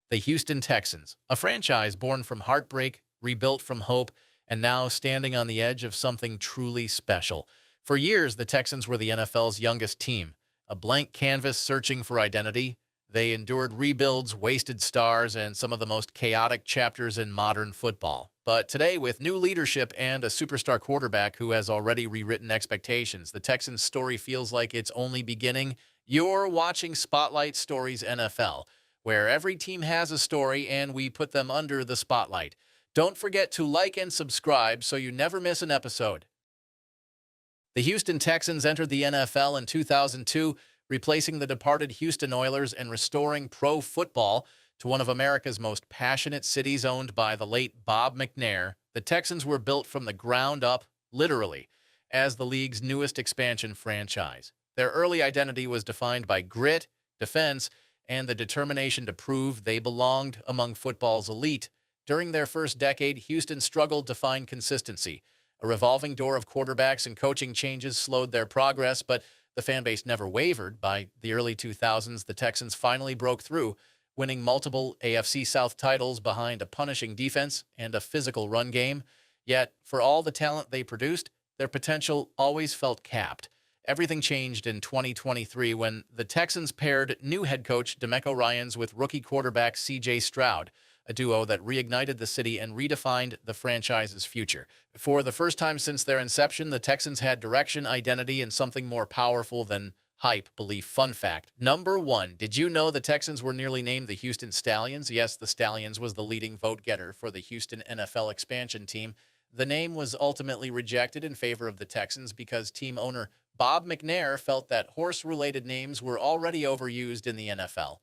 The Houston Texans, a franchise born from heartbreak, rebuilt from hope, and now standing on the edge of something truly special. For years, the Texans were the NFL's youngest team, a blank canvas searching for identity. They endured rebuilds, wasted stars, and some of the most chaotic chapters in modern football. But today, with new leadership and a superstar quarterback who has already rewritten expectations, the Texans' story feels like it's only beginning. You're watching Spotlight Stories NFL, where every team has a story and we put them under the spotlight. Don't forget to like and subscribe so you never miss an episode. The Houston Texans entered the NFL in 2002, replacing the departed Houston Oilers and restoring pro football to one of America's most passionate cities owned by the late Bob McNair. The Texans were built from the ground up, literally, as the league's newest expansion franchise. Their early identity was defined by grit, defense, and the determination to prove they belonged among football's elite. During their first decade, Houston struggled to find consistency. A revolving door of quarterbacks and coaching changes slowed their progress, but the fan base never wavered. By the early 2000s, the Texans finally broke through, winning multiple AFC South titles behind a punishing defense and a physical run game. Yet, for all the talent they produced, their potential always felt capped. Everything changed in 2023 when the Texans paired new head coach DeMeco Ryans with rookie quarterback C.J. Stroud, a duo that reignited the city and redefined the franchise's future. For the first time since their inception, the Texans had direction, identity, and something more powerful than hype belief. Fun fact. Number 1. Did you know the Texans were nearly named the Houston Stallions? Yes, the Stallions was the leading vote-getter for the Houston NFL expansion team. The name was ultimately rejected in favor of the Texans because team owner Bob McNair felt that horse-related names were already overused in the NFL.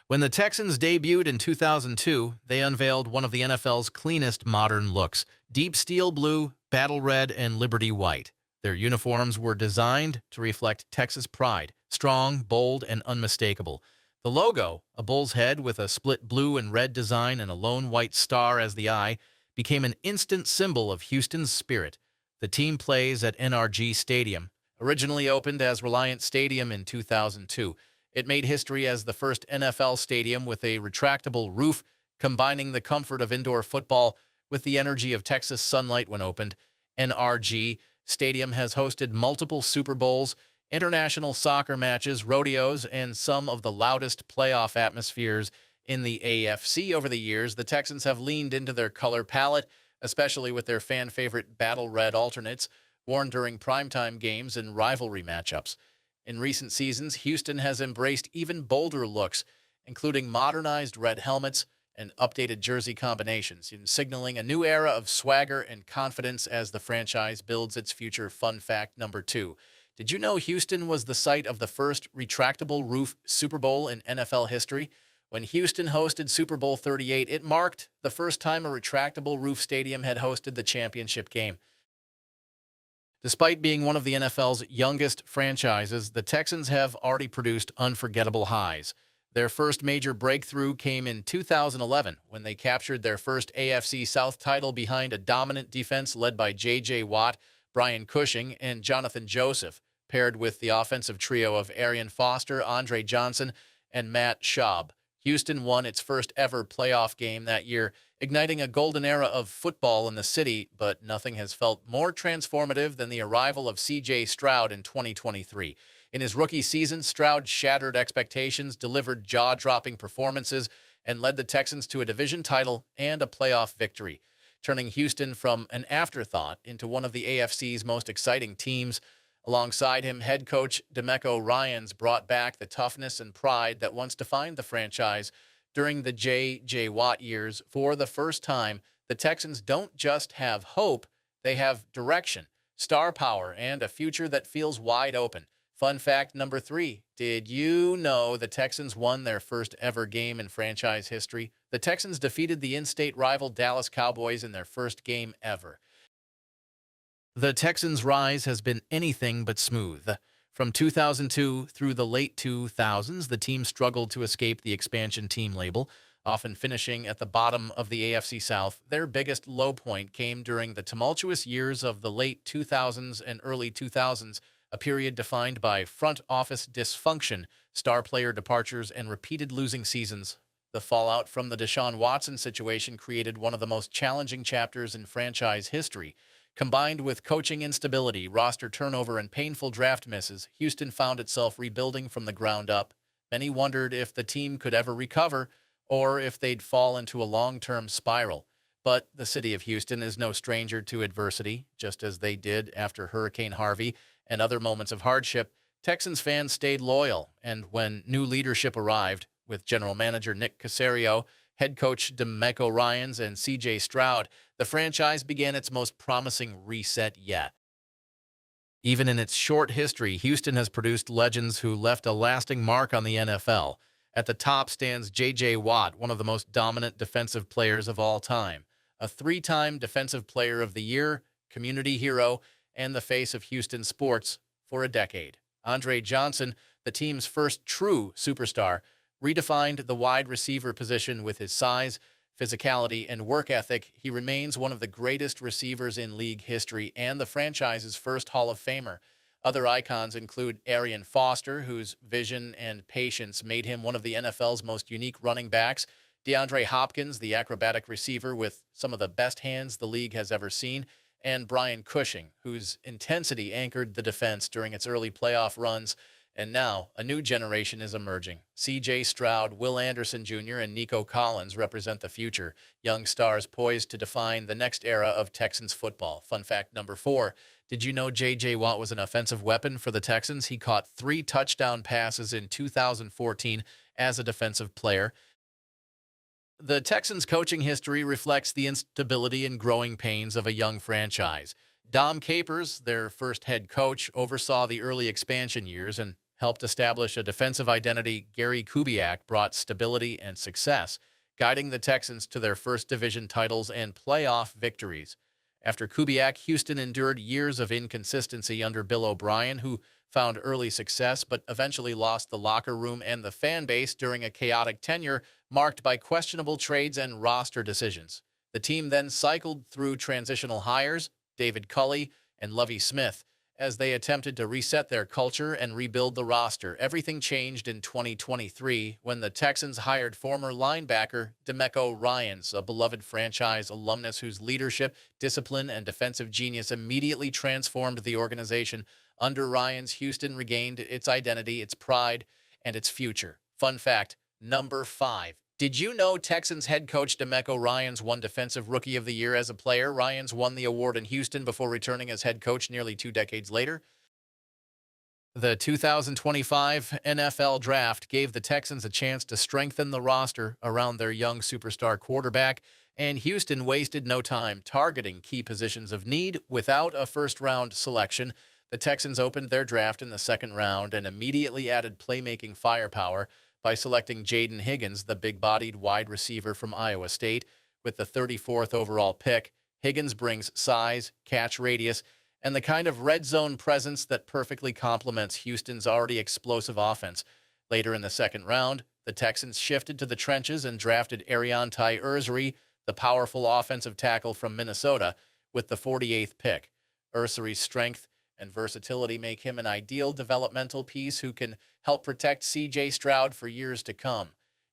When the Texans debuted in 2002, they unveiled one of the NFL's cleanest modern looks: deep steel blue, battle red, and liberty white. Their uniforms were designed to reflect Texas pride, strong, bold, and unmistakable. The logo, a bull's head with a split blue and red design and a lone white star as the eye, became an instant symbol of Houston's spirit. The team plays at NRG Stadium, originally opened as Reliant Stadium in 2002. It made history as the first NFL stadium with a retractable roof, combining the comfort of indoor football with the energy of Texas sunlight when opened. NRG Stadium has hosted multiple Super Bowls, international soccer matches, rodeos, and some of the loudest playoff atmospheres in the AFC. Over the years, the Texans have leaned into their color palette, especially with their fan-favorite battle red alternates worn during primetime games and rivalry matchups. In recent seasons, Houston has embraced even bolder looks, including modernized red helmets and updated jersey combinations, signaling a new era of swagger and confidence as the franchise builds its future. Fun fact number 2. Did you know Houston was the site of the first retractable roof Super Bowl in NFL history? When Houston hosted Super Bowl 38, it marked the first time a retractable roof stadium had hosted the championship game. Despite being one of the NFL's youngest franchises, the Texans have already produced unforgettable highs. Their first major breakthrough came in 2011 when they captured their first AFC South title behind a dominant defense led by J.J. Watt, Brian Cushing, and Jonathan Joseph, paired with the offensive trio of Arian Foster, Andre Johnson, and Matt Schaub. Houston won its first ever playoff game that year, igniting a golden era of football in the city, but nothing has felt more transformative than the arrival of C.J. Stroud in 2023. In his rookie season, Stroud shattered expectations, delivered jaw-dropping performances, and led the Texans to a division title and a playoff victory, turning Houston from an afterthought into one of the AFC's most exciting teams. Alongside him, head coach DeMeco Ryans brought back the toughness and pride that once defined the franchise during the J.J. Watt years. For the first time, the Texans don't just have hope, they have direction, star power, and a future that feels wide open. Fun fact number 3. Did you know the Texans won their first ever game in franchise history? The Texans defeated the in-state rival Dallas Cowboys in their first game ever. The Texans' rise has been anything but smooth. From 2002 through the late 2000s, the team struggled to escape the expansion team label, often finishing at the bottom of the AFC South. Their biggest low point came during the tumultuous years of the late 2000s and early 2000s, a period defined by front office dysfunction, star player departures, and repeated losing seasons. The fallout from the Deshaun Watson situation created one of the most challenging chapters in franchise history. Combined with coaching instability, roster turnover, and painful draft misses, Houston found itself rebuilding from the ground up. Many wondered if the team could ever recover or if they'd fall into a long-term spiral. But the city of Houston is no stranger to adversity, just as they did after Hurricane Harvey and other moments of hardship. Texans fans stayed loyal, and when new leadership arrived, with general manager Nick Caserio, head coach DeMeco Ryans, and C.J. Stroud, the franchise began its most promising reset yet. Even in its short history, Houston has produced legends who left a lasting mark on the NFL. At the top stands J.J. Watt, one of the most dominant defensive players of all time, a three-time Defensive Player of the Year, community hero, and the face of Houston sports for a decade. Andre Johnson, the team's first true superstar, redefined the wide receiver position with his size, physicality, and work ethic. He remains one of the greatest receivers in league history and the franchise's first Hall of Famer. Other icons include Arian Foster, whose vision and patience made him one of the NFL's most unique running backs, DeAndre Hopkins, the acrobatic receiver with some of the best hands the league has ever seen, and Brian Cushing, whose intensity anchored the defense during its early playoff runs. And now, a new generation is emerging. C.J. Stroud, Will Anderson Jr., and Nico Collins represent the future, young stars poised to define the next era of Texans football. Fun fact number 4, did you know J.J. Watt was an offensive weapon for the Texans? He caught 3 touchdown passes in 2014 as a defensive player. The Texans' coaching history reflects the instability and growing pains of a young franchise. Dom Capers, their first head coach, oversaw the early expansion years and helped establish a defensive identity. Gary Kubiak brought stability and success, guiding the Texans to their first division titles and playoff victories. After Kubiak, Houston endured years of inconsistency under Bill O'Brien, who found early success but eventually lost the locker room and the fan base during a chaotic tenure marked by questionable trades and roster decisions. The team then cycled through transitional hires, David Culley and Lovie Smith, as they attempted to reset their culture and rebuild the roster. Everything changed in 2023 when the Texans hired former linebacker DeMeco Ryans, a beloved franchise alumnus whose leadership, discipline, and defensive genius immediately transformed the organization. Under Ryans, Houston regained its identity, its pride, and its future. Fun fact number 5. Did you know Texans head coach DeMeco Ryans won Defensive Rookie of the Year as a player? Ryans won the award in Houston before returning as head coach nearly 2 decades later. The 2025 NFL Draft gave the Texans a chance to strengthen the roster around their young superstar quarterback, and Houston wasted no time targeting key positions of need. Without a first-round selection, the Texans opened their draft in the second round and immediately added playmaking firepower by selecting Jaden Higgins, the big-bodied wide receiver from Iowa State, with the 34th overall pick. Higgins brings size, catch radius, and the kind of red zone presence that perfectly complements Houston's already explosive offense. Later in the second round, the Texans shifted to the trenches and drafted Arian Ursary, the powerful offensive tackle from Minnesota, with the 48th pick. Ursary's strength and versatility make him an ideal developmental piece who can help protect C.J. Stroud for years to come.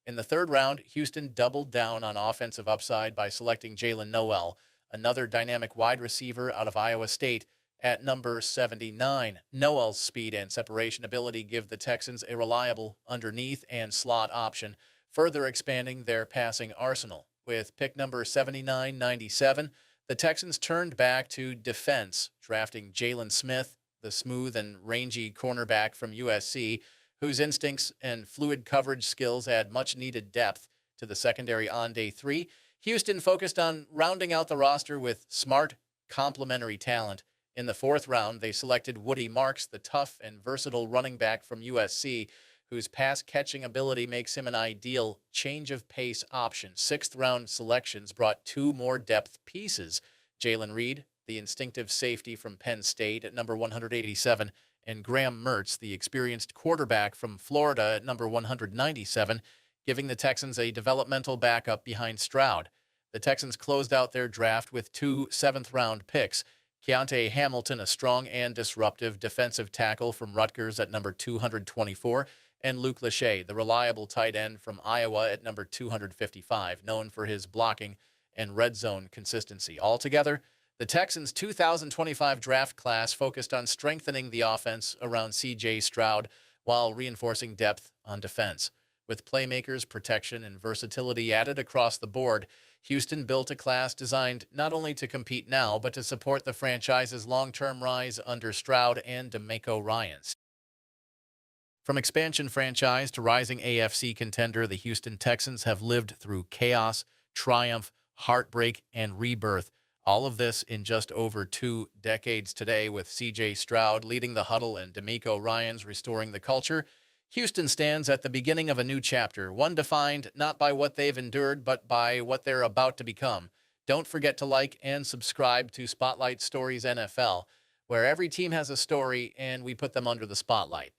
In the third round, Houston doubled down on offensive upside by selecting Jalen Noel, another dynamic wide receiver out of Iowa State, at number 79. Noel's speed and separation ability give the Texans a reliable underneath and slot option, further expanding their passing arsenal. With pick number 7997, the Texans turned back to defense, drafting Jalen Smith, the smooth and rangy cornerback from USC, whose instincts and fluid coverage skills add much-needed depth to the secondary on day 3. Houston focused on rounding out the roster with smart, complementary talent. In the fourth round, they selected Woody Marks, the tough and versatile running back from USC, whose pass-catching ability makes him an ideal change-of-pace option. Sixth-round selections brought 2 more depth pieces: Jalen Reed, the instinctive safety from Penn State, at number 187, and Graham Mertz, the experienced quarterback from Florida, at number 197, giving the Texans a developmental backup behind Stroud. The Texans closed out their draft with 2 seventh-round picks: Keontae Hamilton, a strong and disruptive defensive tackle from Rutgers, at number 224, and Luke Lachey, the reliable tight end from Iowa at number 255, known for his blocking and red zone consistency. Altogether, the Texans' 2025 draft class focused on strengthening the offense around C.J. Stroud while reinforcing depth on defense. With playmakers, protection, and versatility added across the board, Houston built a class designed not only to compete now, but to support the franchise's long-term rise under Stroud and DeMeco Ryans. From expansion franchise to rising AFC contender, the Houston Texans have lived through chaos, triumph, heartbreak, and rebirth. All of this in just over 2 decades today, with C.J. Stroud leading the huddle and DeMeco Ryans restoring the culture. Houston stands at the beginning of a new chapter, one defined not by what they've endured, but by what they're about to become. Don't forget to like and subscribe to Spotlight Stories NFL, where every team has a story and we put them under the spotlight.